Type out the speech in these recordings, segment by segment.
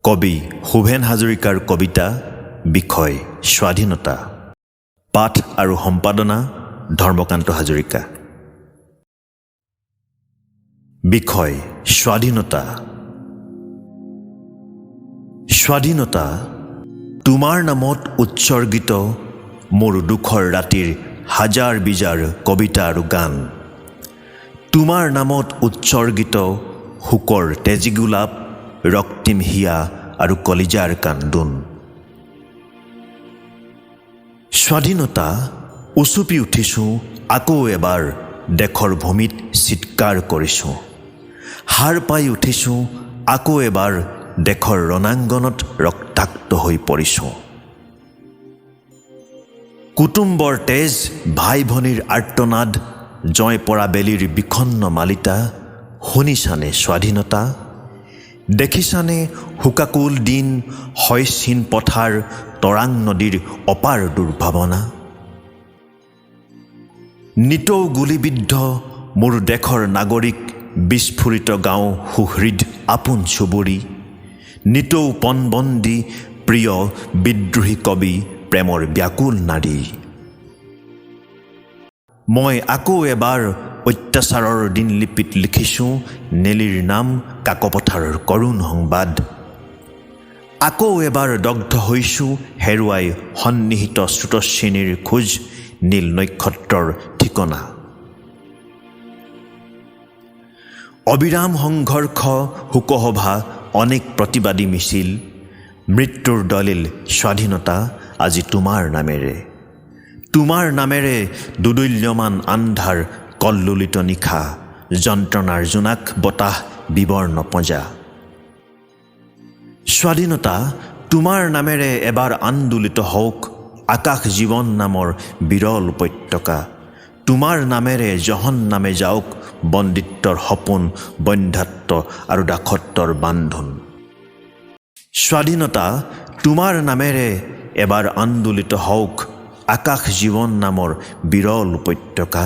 কবি ভূপেন হাজৰিকাৰ কবিতা বিষয় স্বাধীনতা পাঠ আৰু সম্পাদনা ধৰ্মকান্ত হাজৰিকা বিষয় স্বাধীনতা স্বাধীনতা তোমাৰ নামত উৎসৰ্গিত মোৰ দুখৰ ৰাতিৰ হাজাৰ বিজাৰ কবিতা আৰু গান তোমাৰ নামত উৎসৰ্গিত হুকৰ তেজী গোলাপ ৰক্তিম হিয়া আৰু কলিজাৰ কান্দোন স্বাধীনতা উচুপি উঠিছোঁ আকৌ এবাৰ দেশৰ ভূমিত চিৎকাৰ কৰিছোঁ হাৰ পাই উঠিছোঁ আকৌ এবাৰ দেশৰ ৰণাংগনত ৰক্তাক্ত হৈ পৰিছোঁ কুটুম্বৰ তেজ ভাই ভনীৰ আৰ্তনাদ জয় পৰা বেলিৰ বিখন্ন মালিতা শুনিছানে স্বাধীনতা দেখিছানে হুকাকুল দিন হয় চিন পথাৰ তৰাং নদীৰ অপাৰ দুৰ্ভাৱনা নিতৌ গুলিবিদ্ধ মোৰ দেশৰ নাগৰিক বিস্ফোৰিত গাঁও সুহৃদ আপোন চুবুৰী নিতৌ পণবন্দী প্ৰিয় বিদ্ৰোহী কবি প্ৰেমৰ ব্যাকুল নাৰী মই আকৌ এবাৰ অত্যাচাৰৰ দিনলিপিত লিখিছোঁ নেলীৰ নাম কাকপথাৰৰ কৰোণ সংবাদ আকৌ এবাৰ দগ্ধ হৈছোঁ হেৰুৱাই সন্নিহিত স্ৰোতস্বিনীৰ খোজ নীল নক্ষত্ৰৰ ঠিকনা অবিৰাম সংঘৰ্ষ শোকসভা অনেক প্ৰতিবাদী মিছিল মৃত্যুৰ দলিল স্বাধীনতা আজি তোমাৰ নামেৰে দুদুল্যমান আন্ধাৰ কল্লোলিত নিশা যন্ত্ৰণাৰ জোনাক বতাহ বিবৰ্ণ পঁজা স্বাধীনতা তোমাৰ নামেৰে এবাৰ আন্দোলিত হওক আকাশ জীৱন নামৰ বিৰল উপত্যকা তোমাৰ নামেৰে জহন নামে যাওক বন্দিত্বৰ সপোন বন্ধ্যাত্ব আৰু দাসত্বৰ বান্ধোন স্বাধীনতা তোমাৰ নামেৰে এবাৰ আন্দোলিত হওক আকাশ জীৱন নামৰ বিৰল উপত্যকা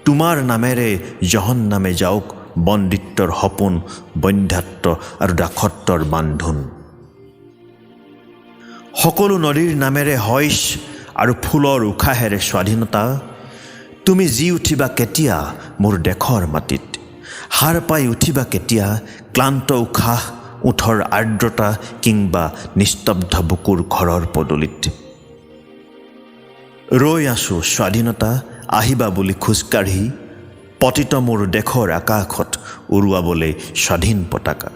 তোমাৰ নামেৰে জহন নামে যাওক বন্দিত্বৰ সপোন বন্ধ্যাত্ব আৰু দাসত্বৰ বান্ধোন সকলো নদীৰ নামেৰে হইচ আৰু ফুলৰ উশাহেৰে স্বাধীনতা তুমি জি উঠিবা কেতিয়া মোৰ দেশৰ মাটিত হাৰ পাই উঠিবা কেতিয়া ক্লান্ত উশাহ ওঠৰ আৰ্দ্ৰতা কিংবা নিস্তব্ধ বুকুৰ ঘৰৰ পদূলিত ৰৈ আছো স্বাধীনতা আহিবা বুলি খোজকাঢ়ি পতিত মোৰ দেশৰ আকাশত উৰুৱাবলৈ স্বাধীন পতাকা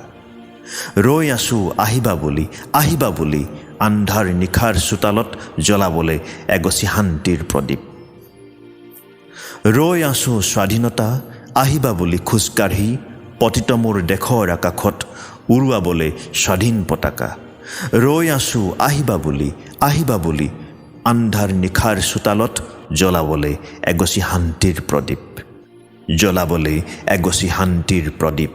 ৰৈ আছো আহিবা বুলি আন্ধাৰ নিশাৰ চোতালত জ্বলাবলৈ এগছি শান্তিৰ প্ৰদীপ ৰৈ আছো স্বাধীনতা আহিবা বুলি খোজকাঢ়ি পতিত মোৰ দেশৰ আকাশত উৰুৱাবলৈ স্বাধীন পতাকা ৰৈ আছো আহিবা বুলি আন্ধাৰ নিশাৰ চোতালত জ্বলাবলৈ এগছি শান্তিৰ প্ৰদীপ